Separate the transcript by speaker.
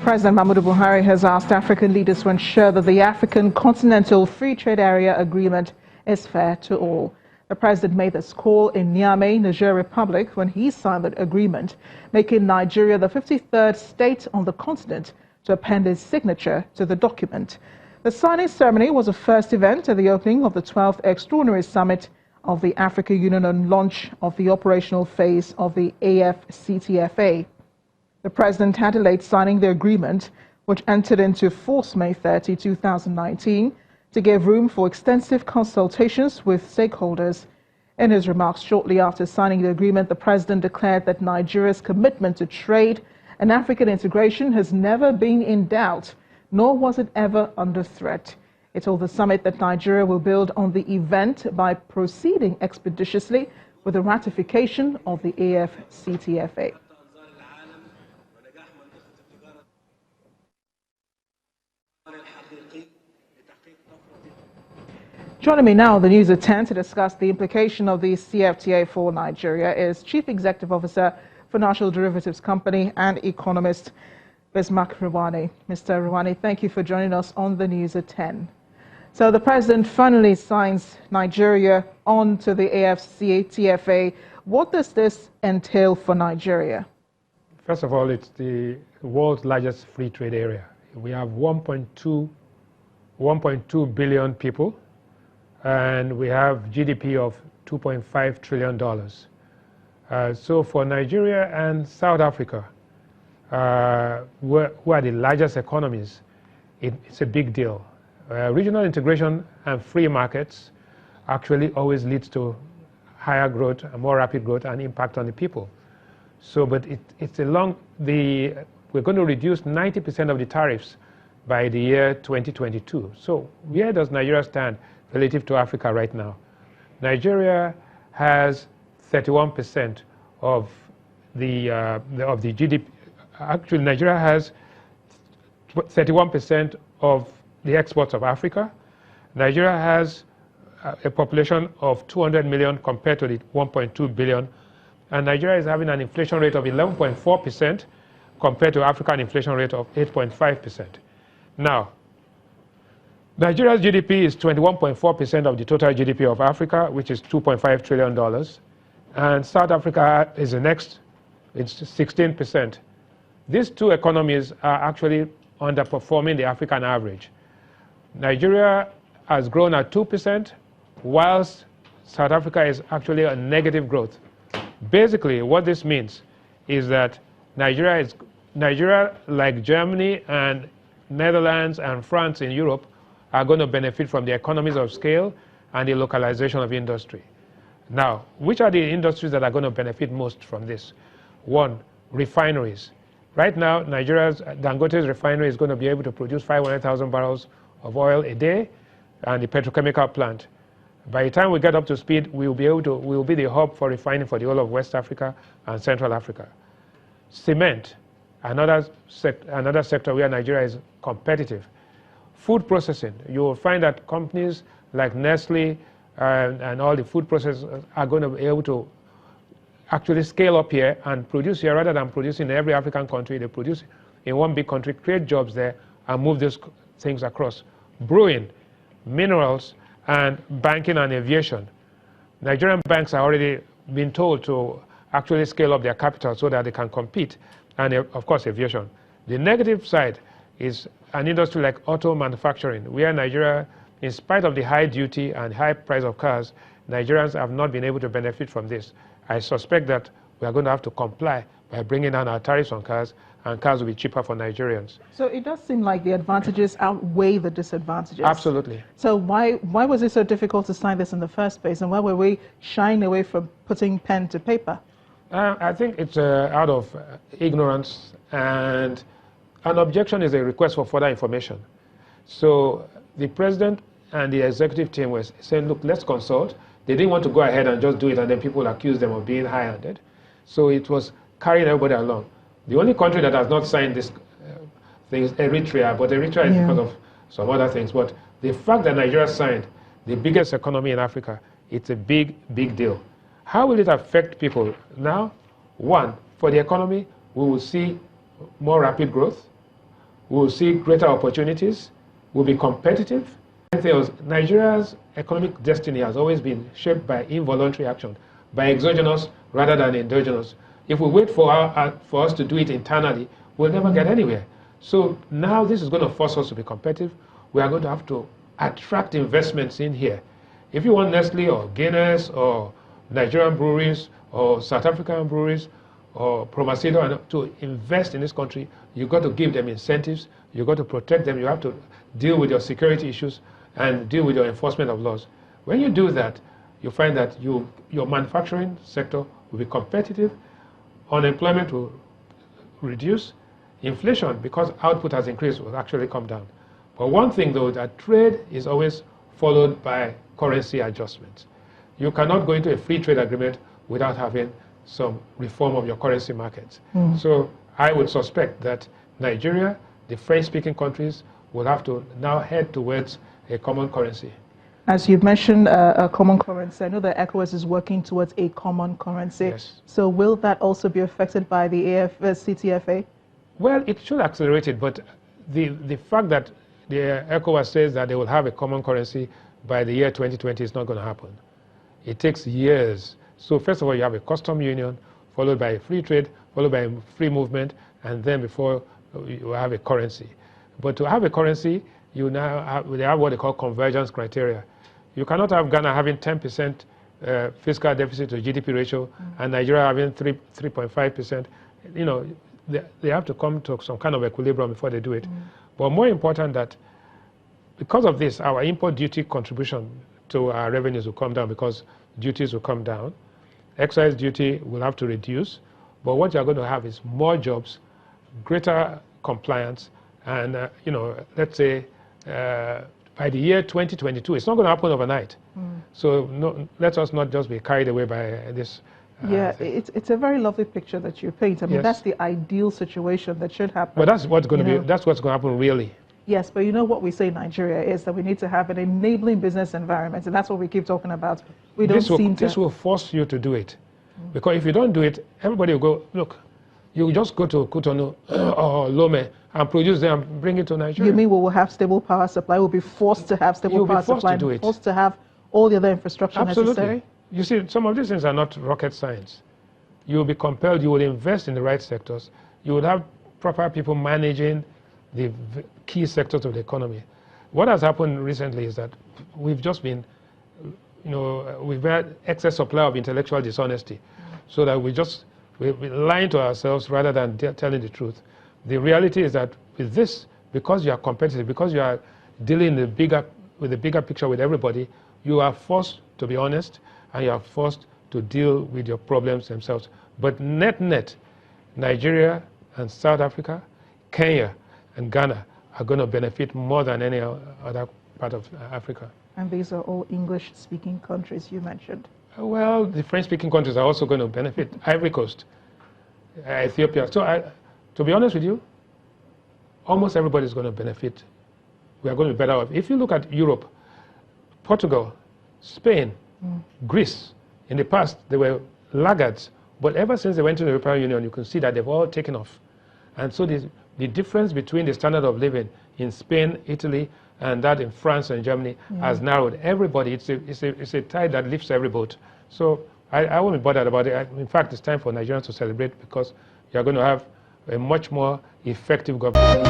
Speaker 1: President Muhammadu Buhari has asked African leaders to ensure that the African Continental Free Trade Area Agreement is fair to all. The president made this call in Niamey, Niger Republic, when he signed the agreement, making Nigeria the 53rd state on the continent to append his signature to the document. The signing ceremony was the first event at the opening of the 12th Extraordinary Summit of the African Union and launch of the operational phase of the AFCTFA. The president had delayed signing the agreement, which entered into force May 30, 2019, to give room for extensive consultations with stakeholders. In his remarks shortly after signing the agreement, the president declared that Nigeria's commitment to trade and African integration has never been in doubt, nor was it ever under threat. He told the summit that Nigeria will build on the event by proceeding expeditiously with the ratification of the AFCTFA. Joining me now on the News at 10 to discuss the implication of the CFTA for Nigeria is Chief Executive Officer for National Derivatives Company and economist Bismarck Rwani. Mr. Rwani, thank you for joining us on the News at 10. So the president finally signs Nigeria onto the AFCTFA. What does this entail for Nigeria?
Speaker 2: First of all, it's the world's largest free trade area. We have 1.2 billion people, and we have GDP of $2.5 trillion. So for Nigeria and South Africa, who are the largest economies, it's a big deal. Regional integration and free markets actually always leads to higher growth, more rapid growth, and impact on the people. So, but we're going to reduce 90% of the tariffs by the year 2022. So where does Nigeria stand relative to Africa right now? Nigeria has 31% of the GDP. Actually, Nigeria has 31% of the exports of Africa. Nigeria has a population of 200 million compared to the 1.2 billion. And Nigeria is having an inflation rate of 11.4% compared to African inflation rate of 8.5%. Now, Nigeria's GDP is 21.4% of the total GDP of Africa, which is $2.5 trillion. And South Africa is the next, it's 16%. These two economies are actually underperforming the African average. Nigeria has grown at 2%, whilst South Africa is actually a negative growth. Basically, what this means is that Nigeria, like Germany and Netherlands and France in Europe, are going to benefit from the economies of scale and the localization of industry. Now, which are the industries that are going to benefit most from this? One, refineries. Right now, Nigeria's Dangote's refinery is going to be able to produce 500,000 barrels of oil a day, and the petrochemical plant. By the time we get up to speed, we will be the hub for refining for the whole of West Africa and Central Africa. Cement, another sector where Nigeria is competitive. Food processing, you will find that companies like Nestle and all the food processors are going to be able to actually scale up here and produce here rather than producing in every African country. They produce in one big country, create jobs there, and move these things across. Brewing, minerals, and banking and aviation. Nigerian banks are already been told to actually scale up their capital so that they can compete, and of course aviation. The negative side is an industry like auto manufacturing, where Nigeria, in spite of the high duty and high price of cars, Nigerians have not been able to benefit from this. I suspect that we are going to have to comply by bringing down our tariffs on cars, and cars will be cheaper for Nigerians.
Speaker 1: So it does seem like the advantages outweigh the disadvantages.
Speaker 2: Absolutely.
Speaker 1: So why was it so difficult to sign this in the first place, and why were we shying away from putting pen to paper?
Speaker 2: I think it's out of ignorance, and an objection is a request for further information. So the president and the executive team were saying, look, let's consult. They didn't want to go ahead and just do it, and then people accuse them of being high-handed. So it was carrying everybody along. The only country that has not signed this thing is Eritrea, but Eritrea is because of some other things. But the fact that Nigeria signed, the biggest economy in Africa, it's a big, big deal. How will it affect people? Now, one, for the economy, we will see more rapid growth. we'll see greater opportunities, we'll be competitive. Nigeria's economic destiny has always been shaped by involuntary action, by exogenous rather than endogenous. If we wait for us to do it internally, we'll never get anywhere. So now this is going to force us to be competitive. We are going to have to attract investments in here. If you want Nestle or Guinness or Nigerian breweries or South African breweries or Promacedo to invest in this country, you've got to give them incentives, you've got to protect them, you have to deal with your security issues and deal with your enforcement of laws. When you do that, you find that your manufacturing sector will be competitive, unemployment will reduce, inflation, because output has increased, will actually come down. But one thing though, that trade is always followed by currency adjustments. You cannot go into a free trade agreement without having some reform of your currency markets. So I would suspect that Nigeria, the French-speaking countries, will have to now head towards a common currency.
Speaker 1: As you've mentioned, a common currency, I know that ECOWAS is working towards a common currency.
Speaker 2: Yes.
Speaker 1: So will that also be affected by the CTFA?
Speaker 2: Well, it should accelerate it, but the fact that the ECOWAS says that they will have a common currency by the year 2020 is not going to happen. It takes years. So first of all, you have a custom union, followed by a free trade, followed by a free movement, and then before you have a currency. But to have a currency, you now they have what they call convergence criteria. You cannot have Ghana having 10% fiscal deficit to GDP ratio and Nigeria having 3.5%. You know, they have to come to some kind of equilibrium before they do it. But more important that because of this, our import duty contribution to our revenues will come down because duties will come down. Excise duty will have to reduce. But what you're going to have is more jobs, greater compliance, and you know, let's say by the year 2022, it's not going to happen overnight. So no, let us not just be carried away by this.
Speaker 1: Yeah, it's a very lovely picture that you paint. I mean,
Speaker 2: Yes.
Speaker 1: that's the ideal situation that should happen.
Speaker 2: But that's what's going to be. That's what's going to happen, really.
Speaker 1: Yes, but you know what we say in Nigeria is that we need to have an enabling business environment, and that's what we keep talking about. We don't seem to.
Speaker 2: This will force you to do it, because if you don't do it, everybody will go, look, you just go to Cotonou or Lome and produce them and bring it to Nigeria.
Speaker 1: You mean we will have stable power supply? We'll be forced to have stable power supply.
Speaker 2: You'll be forced to do it.
Speaker 1: Forced to have all the other infrastructure necessary.
Speaker 2: You see, some of these things are not rocket science. You will be compelled, you will invest in the right sectors. You will have proper people managing the key sectors of the economy. What has happened recently is that we've just been, you know, we've had excess supply of intellectual dishonesty, so that we're lying to ourselves rather than telling the truth. The reality is that with this, because you are competitive, because you are dealing with the bigger picture with everybody, you are forced to be honest, and you are forced to deal with your problems themselves. But net, Nigeria and South Africa, Kenya and Ghana are going to benefit more than any other part of Africa. And
Speaker 1: these are all English-speaking countries you mentioned.
Speaker 2: Well, the French-speaking countries are also going to benefit. Ivory Coast, Ethiopia. So to be honest with you, almost everybody is going to benefit. We are going to be better off. If you look at Europe, Portugal, Spain, Greece, in the past they were laggards, but ever since they went to the European Union, you can see that they've all taken off. And so the difference between the standard of living in Spain, Italy, and that in France and Germany has narrowed. Everybody, it's a tide that lifts every boat. So I won't be bothered about it. In fact, it's time for Nigerians to celebrate, because you're going to have a much more effective government.